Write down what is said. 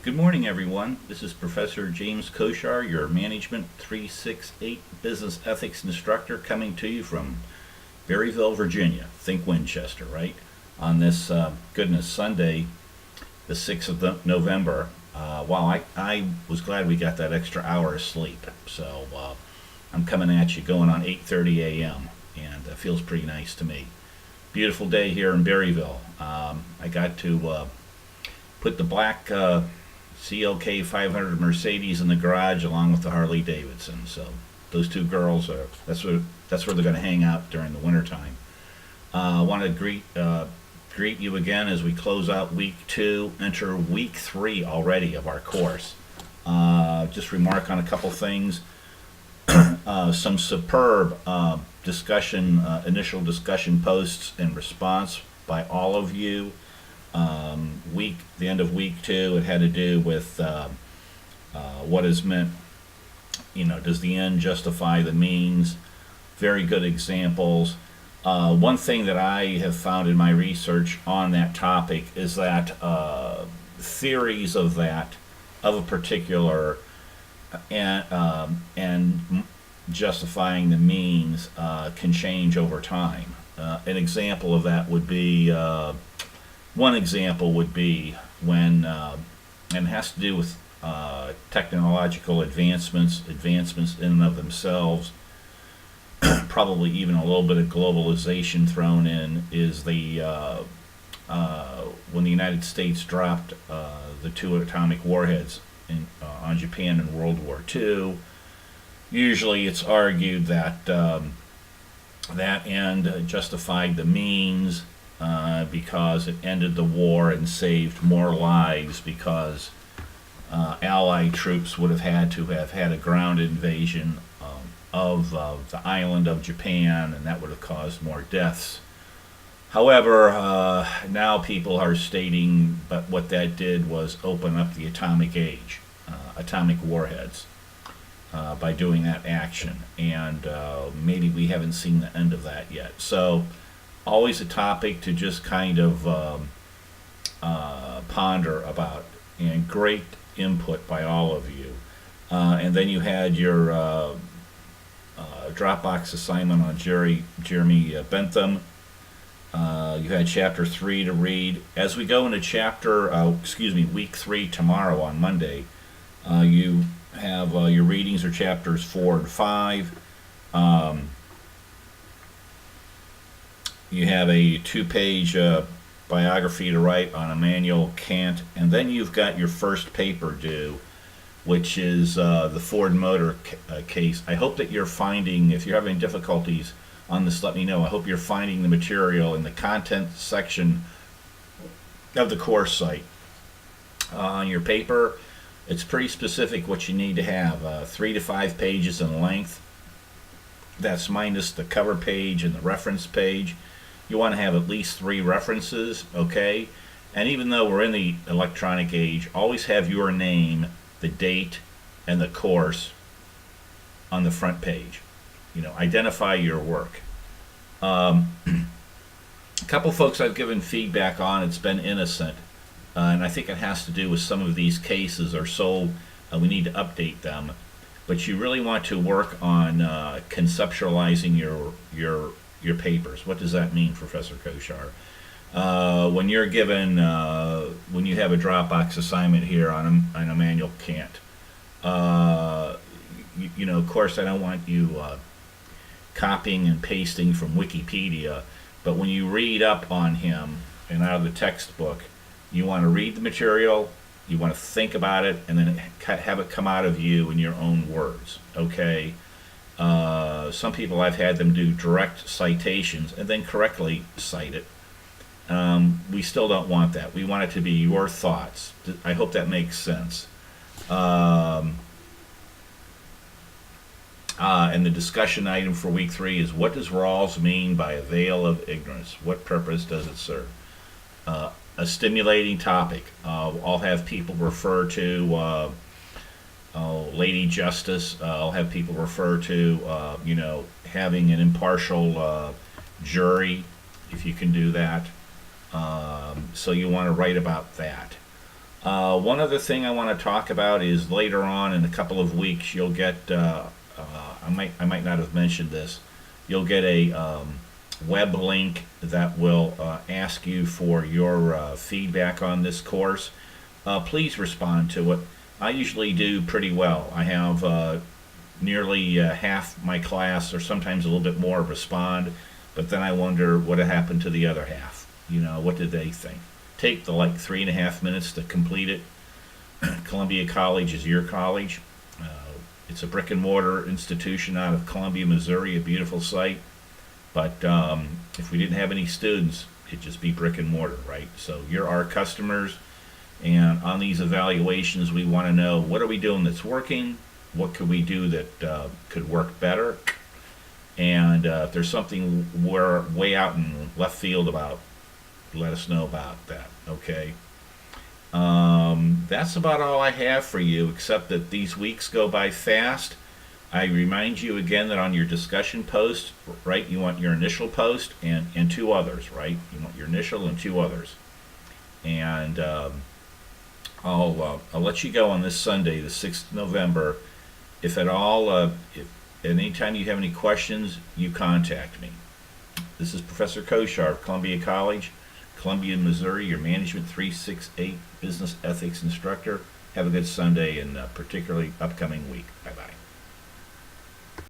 Good morning, everyone. This is Professor James Koshar, your Management 368 Business Ethics Instructor, coming to you from Berryville, Virginia. Think Winchester, right? On this, Sunday, the 6th of November. I was glad we got that extra hour of sleep. So I'm coming at you going on 8:30 a.m., and it feels pretty nice to me. Beautiful day here in Berryville. I got to put the black CLK 500 Mercedes in the garage along with the Harley Davidson. So those two girls are that's where they're going to hang out during the wintertime. I want to greet you again as we close out week 2, enter week 3 already of our course. Just remark on a couple things. Some superb initial discussion posts in response by all of you. The end of week 2, it had to do with what is meant. Does the end justify the means? Very good examples. One thing that I have found in my research on that topic is that theories of a particular and justifying the means can change over time. An example of that would be one example would be when, and it has to do with technological advancements in and of themselves, probably even a little bit of globalization thrown in, is when the United States dropped the 2 atomic warheads on Japan in World War II. Usually it's argued that that end justified the means, because it ended the war and saved more lives, because Allied troops would have had a ground invasion of the island of Japan, and that would have caused more deaths. However, now people are stating that what that did was open up the atomic age, atomic warheads, by doing that action, and maybe we haven't seen the end of that yet. So always a topic to just kind of ponder about, and great input by all of you. And then you had your Dropbox assignment on Jeremy Bentham. You had chapter 3 to read. As we go into week 3 tomorrow on Monday, you have your readings are chapters 4 and 5. You have a 2-page biography to write on Immanuel Kant, and then you've got your first paper due, which is the Ford Motor case. I hope that you're finding, if you're having difficulties on this, let me know. I hope you're finding the material in the content section of the course site. On your paper, it's pretty specific what you need to have, 3 to 5 pages in length. That's minus the cover page and the reference page. You want to have at least 3 references, okay? And even though we're in the electronic age, always have your name, the date, and the course on the front page. Identify your work. A couple folks I've given feedback on, it's been innocent, and I think it has to do with some of these cases are so we need to update them. But you really want to work on conceptualizing your papers. What does that mean, Professor Koshar? When you're given, when you have a Dropbox assignment here on Immanuel Kant, of course, I don't want you copying and pasting from Wikipedia, but when you read up on him and out of the textbook, you want to read the material, you want to think about it, and then have it come out of you in your own words, okay? Some people, I've had them do direct citations and then correctly cite it. We still don't want that. We want it to be your thoughts. I hope that makes sense. And the discussion item for week 3 is, what does Rawls mean by a veil of ignorance? What purpose does it serve? A stimulating topic. I'll have people refer to Lady Justice. I'll have people refer to, having an impartial jury, if you can do that. So you want to write about that. One other thing I want to talk about is later on in a couple of weeks you'll get. I might not have mentioned this. You'll get a web link that will ask you for your feedback on this course. Please respond to it. I usually do pretty well. I have nearly half my class, or sometimes a little bit more, respond, but then I wonder what happened to the other half. What did they think? Take the 3.5 minutes to complete it. Columbia College is your college. It's a brick and mortar institution out of Columbia, Missouri, a beautiful site. But if we didn't have any students, it'd just be brick and mortar, right? So you're our customers, and on these evaluations, we want to know, what are we doing that's working? What could we do that could work better? And if there's something we're way out in left field about, let us know about that, okay? That's about all I have for you, except that these weeks go by fast. I remind you again that on your discussion post, right, you want your initial post and two others, right? You want your initial and two others. And I'll let you go on this Sunday, the 6th of November. If at all, if at any time you have any questions, you contact me. This is Professor Koshar of Columbia College, Columbia, Missouri, your Management 368 Business Ethics Instructor. Have a good Sunday and particularly upcoming week. Bye-bye.